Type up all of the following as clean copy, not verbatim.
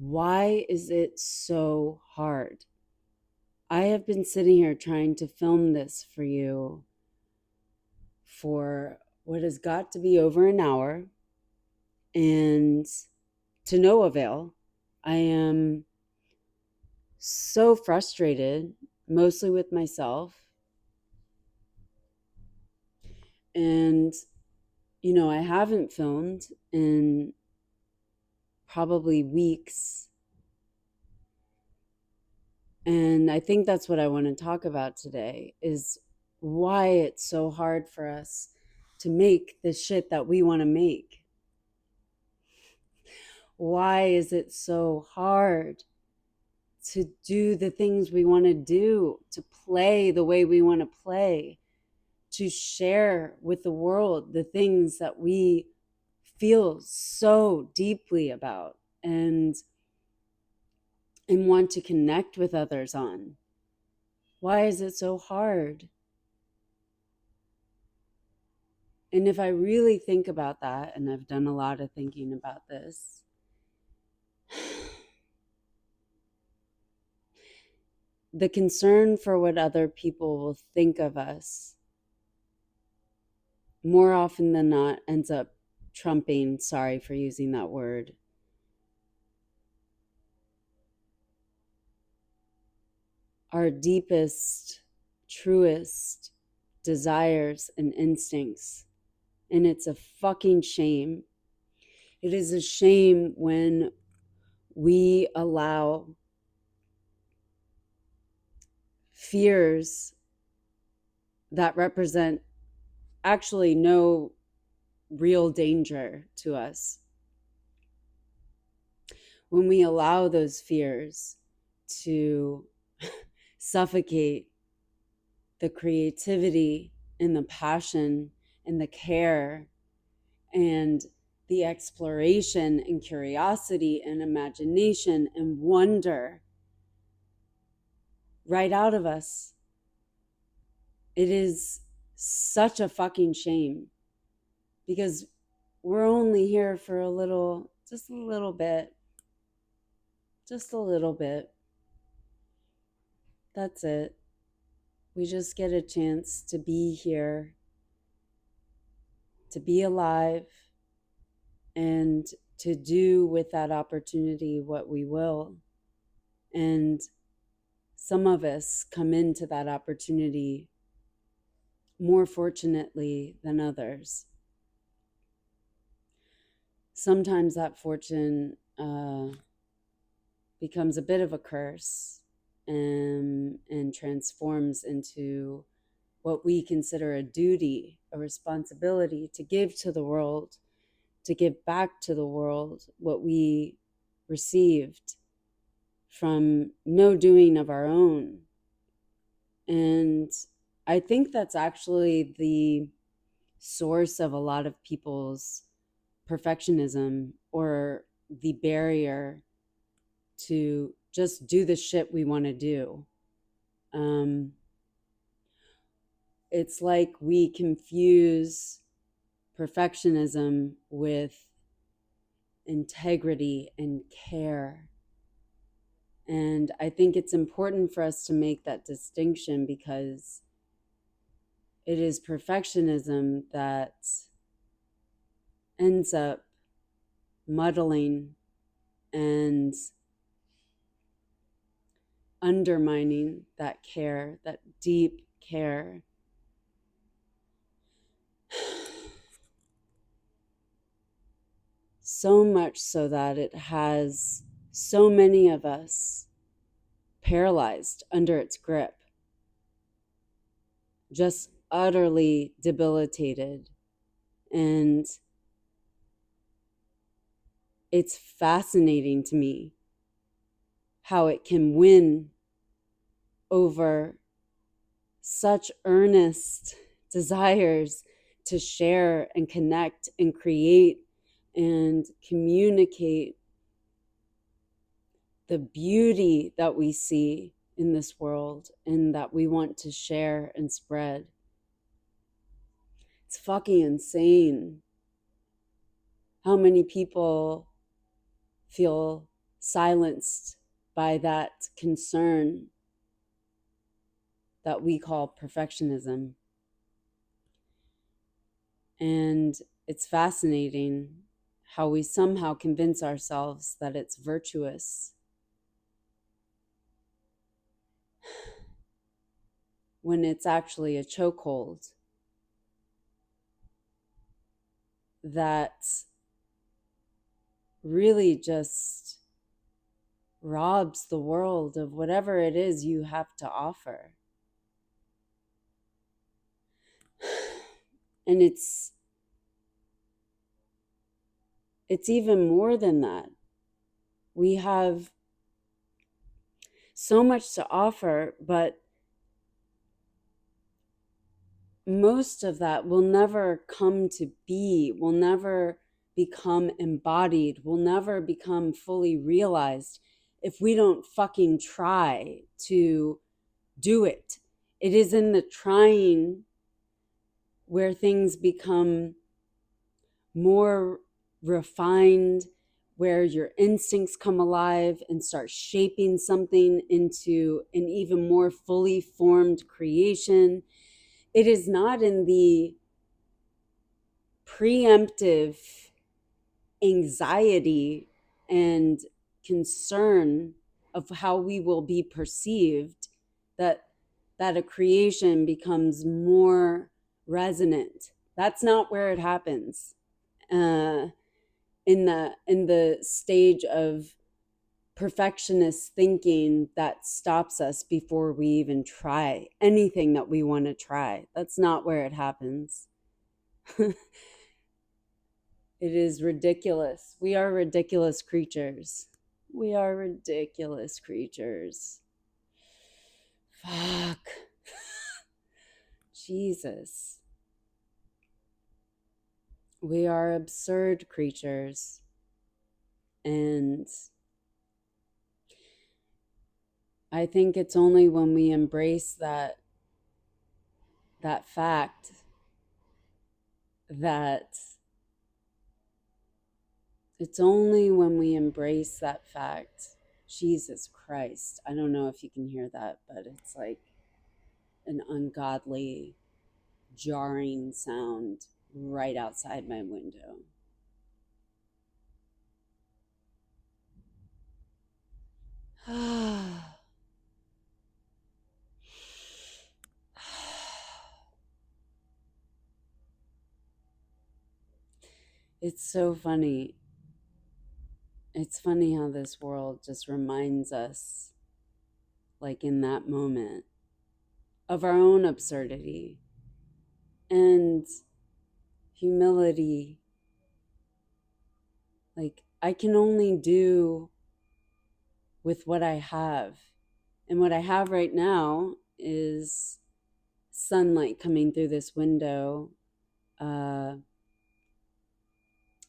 Why is it so hard? I have been sitting here trying to film this for you for what has got to be over an hour, and to no avail. I am so frustrated, mostly with myself. And, I haven't filmed in probably weeks. And I think that's what I want to talk about today is why it's so hard for us to make the shit that we want to make. Why is it so hard to do the things we want to do, to play the way we want to play, to share with the world the things that we feel so deeply about and want to connect with others on? Why is it so hard? And if I really think about that, and I've done a lot of thinking about this, the concern for what other people will think of us more often than not ends up trumping, sorry for using that word, our deepest, truest desires and instincts. And it's a fucking shame. It is a shame when we allow fears that represent actually no real danger to us. When we allow those fears to suffocate the creativity and the passion and the care and the exploration and curiosity and imagination and wonder right out of us. It is such a fucking shame because we're only here for a little, just a little bit, just a little bit. That's it. We just get a chance to be here, to be alive, and to do with that opportunity what we will. And some of us come into that opportunity more fortunately than others. Sometimes that fortune becomes a bit of a curse and transforms into what we consider a duty, a responsibility to give to the world, to give back to the world what we received from no doing of our own. And I think that's actually the source of a lot of people's perfectionism, or the barrier to just do the shit we want to do. It's like we confuse perfectionism with integrity and care. And I think it's important for us to make that distinction because it is perfectionism that ends up muddling and undermining that care, that deep care. So much so that it has so many of us paralyzed under its grip, just utterly debilitated. And it's fascinating to me how it can win over such earnest desires to share and connect and create and communicate the beauty that we see in this world and that we want to share and spread. It's fucking insane how many people feel silenced by that concern that we call perfectionism. And it's fascinating how we somehow convince ourselves that it's virtuous when it's actually a chokehold that really just robs the world of whatever it is you have to offer. And it's even more than that. We have so much to offer, but most of that will never come to be, will never become embodied, will never become fully realized if we don't fucking try to do it. It is in the trying where things become more refined, where your instincts come alive and start shaping something into an even more fully formed creation. It is not in the preemptive anxiety and concern of how we will be perceived that a creation becomes more resonant. That's not where it happens. Uh, in the stage of perfectionist thinking that stops us before we even try anything that we want to try. That's not where it happens. It is ridiculous. We are ridiculous creatures. We are ridiculous creatures. Fuck. Jesus. We are absurd creatures. And I think it's only when we embrace that fact that it's only when we embrace that fact. Jesus Christ. I don't know if you can hear that, but it's like an ungodly, jarring sound right outside my window. It's so funny. It's funny how this world just reminds us, like in that moment, of our own absurdity and humility. Like, I can only do with what I have. And what I have right now is sunlight coming through this window uh,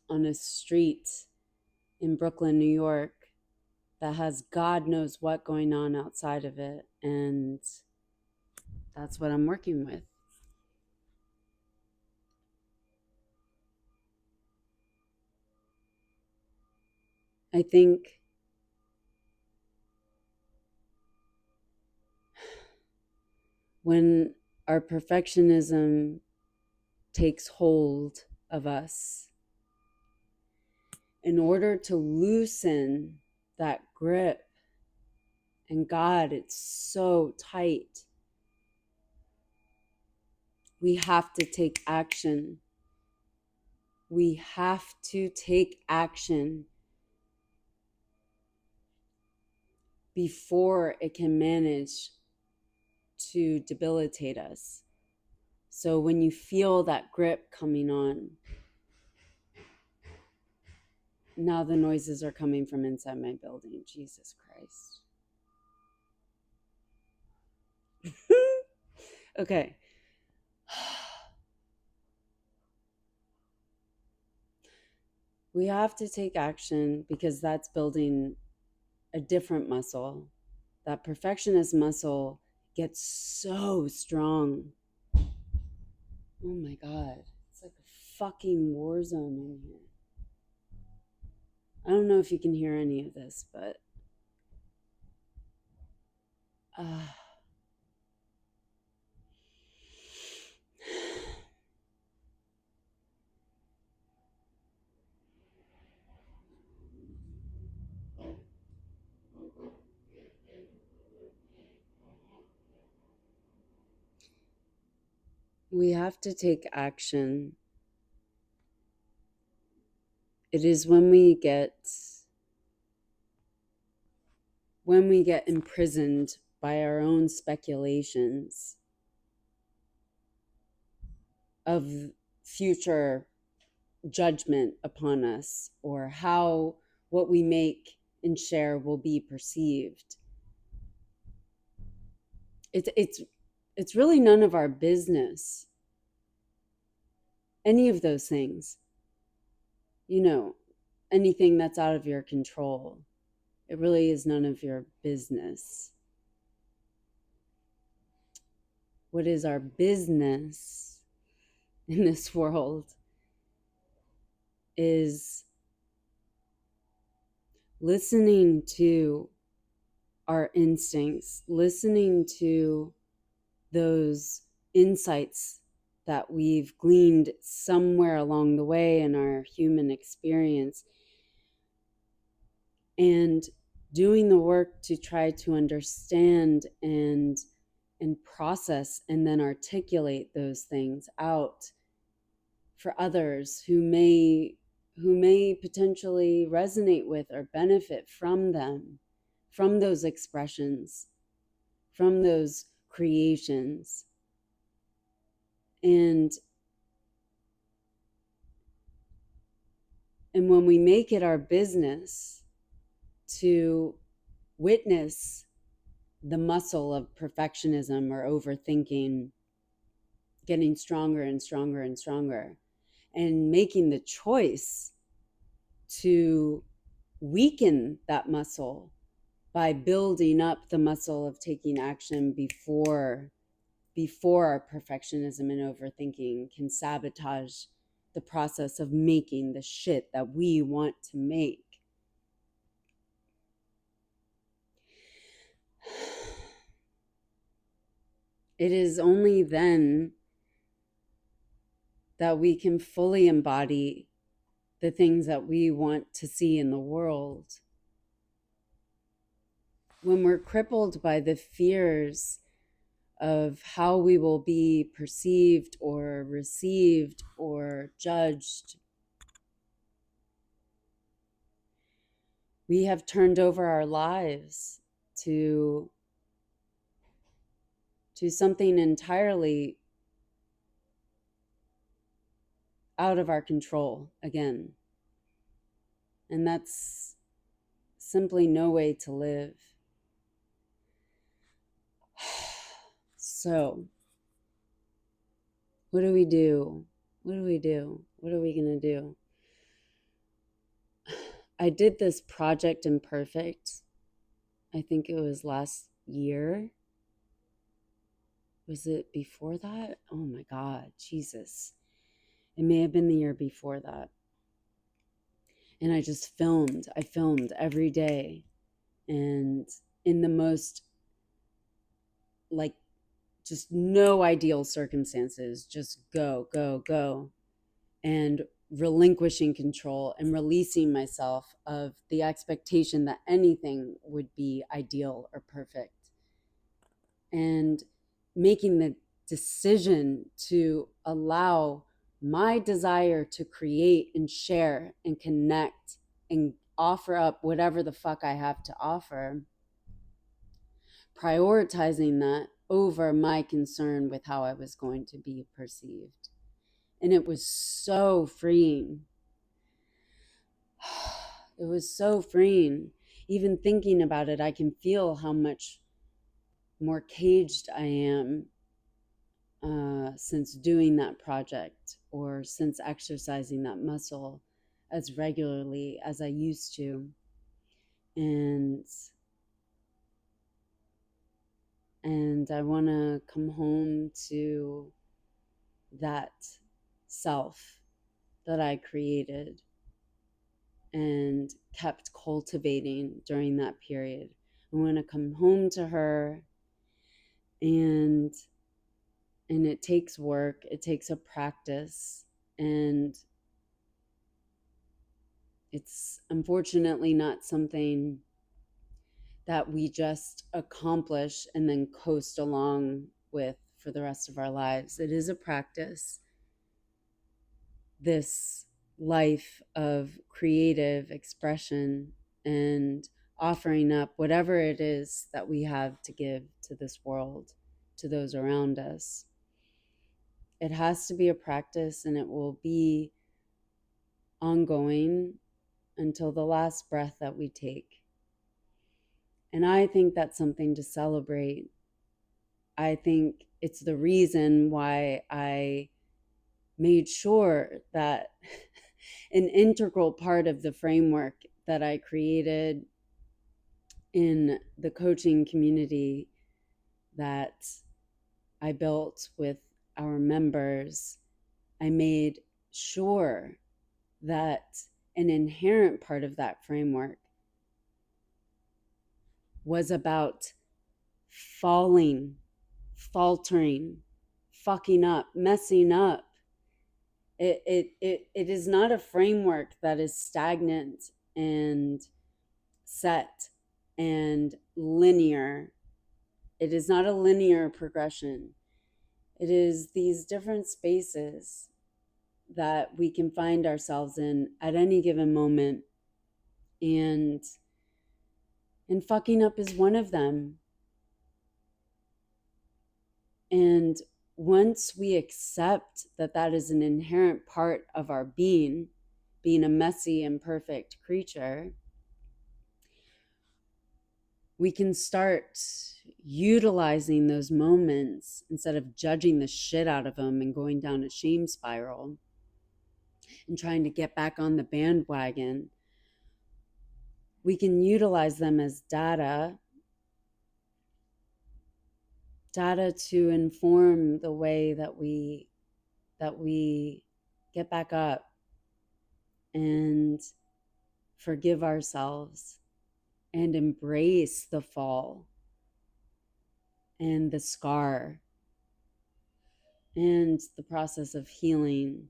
on a street in Brooklyn, New York, that has God knows what going on outside of it. And that's what I'm working with. I think when our perfectionism takes hold of us, in order to loosen that grip, and God, it's so tight, we have to take action. We have to take action before it can manage to debilitate us. So when you feel that grip coming on, now the noises are coming from inside my building. Jesus Christ. Okay. We have to take action because that's building a different muscle. That perfectionist muscle gets so strong. Oh my God. It's like a fucking war zone in here. I don't know if you can hear any of this, but uh, we have to take action. It is when we get imprisoned by our own speculations of future judgment upon us, or how what we make and share will be perceived. It's really none of our business, any of those things, you know, anything that's out of your control. It really is none of your business. What is our business in this world is listening to our instincts, listening to those insights that we've gleaned somewhere along the way in our human experience, and doing the work to try to understand and process and then articulate those things out for others who may potentially resonate with or benefit from them, from those expressions, from those creations. And and when we make it our business to witness the muscle of perfectionism or overthinking getting stronger and stronger and stronger, and making the choice to weaken that muscle by building up the muscle of taking action before our perfectionism and overthinking can sabotage the process of making the shit that we want to make. It is only then that we can fully embody the things that we want to see in the world. When we're crippled by the fears of how we will be perceived or received or judged, we have turned over our lives to something entirely out of our control again. And that's simply no way to live. So, what do we do? What do we do? What are we going to do? I did this project Imperfect. I think it was last year. Was it before that? Oh my God, Jesus. It may have been the year before that. And I just filmed. I filmed every day. And in the most, like, just no ideal circumstances, just go, go, go. And relinquishing control and releasing myself of the expectation that anything would be ideal or perfect. And making the decision to allow my desire to create and share and connect and offer up whatever the fuck I have to offer, prioritizing that over my concern with how I was going to be perceived. And it was so freeing. It was so freeing. Even thinking about it, I can feel how much more caged I am since doing that project, or since exercising that muscle as regularly as I used to. And I want to come home to that self that I created. and kept cultivating during that period. I want to come home to her, and it takes work, it takes a practice, and it's unfortunately not something that we just accomplish and then coast along with for the rest of our lives. It is a practice, this life of creative expression and offering up whatever it is that we have to give to this world, to those around us. It has to be a practice, and it will be ongoing until the last breath that we take. And I think that's something to celebrate. I think it's the reason why I made sure that an integral part of the framework that I created in the coaching community that I built with our members, I made sure that an inherent part of that framework was about falling, faltering, fucking up, messing up. It is not a framework that is stagnant and set and linear. It is not a linear progression. It is these different spaces that we can find ourselves in at any given moment, and fucking up is one of them. And once we accept that that is an inherent part of our being a messy, imperfect creature, we can start utilizing those moments instead of judging the shit out of them and going down a shame spiral and trying to get back on the bandwagon. We can utilize them as data to inform the way that we get back up and forgive ourselves and embrace the fall and the scar and the process of healing.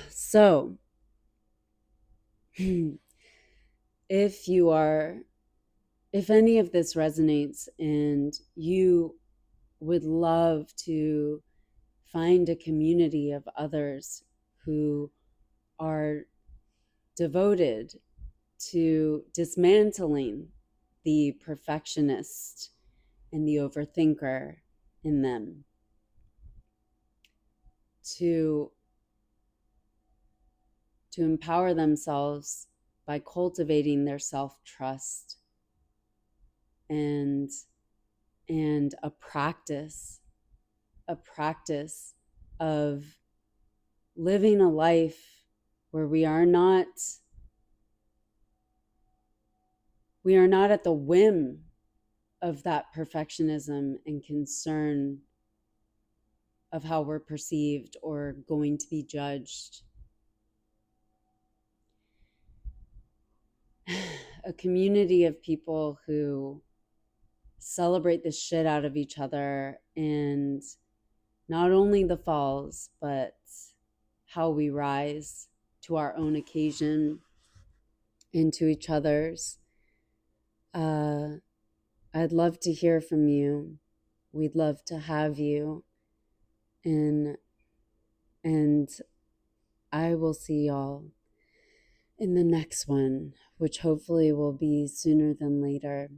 So, if any of this resonates and you would love to find a community of others who are devoted to dismantling the perfectionist and the overthinker in them, to empower themselves by cultivating their self-trust and a practice of living a life where we are not at the whim of that perfectionism and concern of how we're perceived or going to be judged. A community of people who celebrate the shit out of each other, and not only the falls, but how we rise to our own occasion and to each other's. I'd love to hear from you. We'd love to have you. And I will see y'all in the next one, which hopefully will be sooner than later.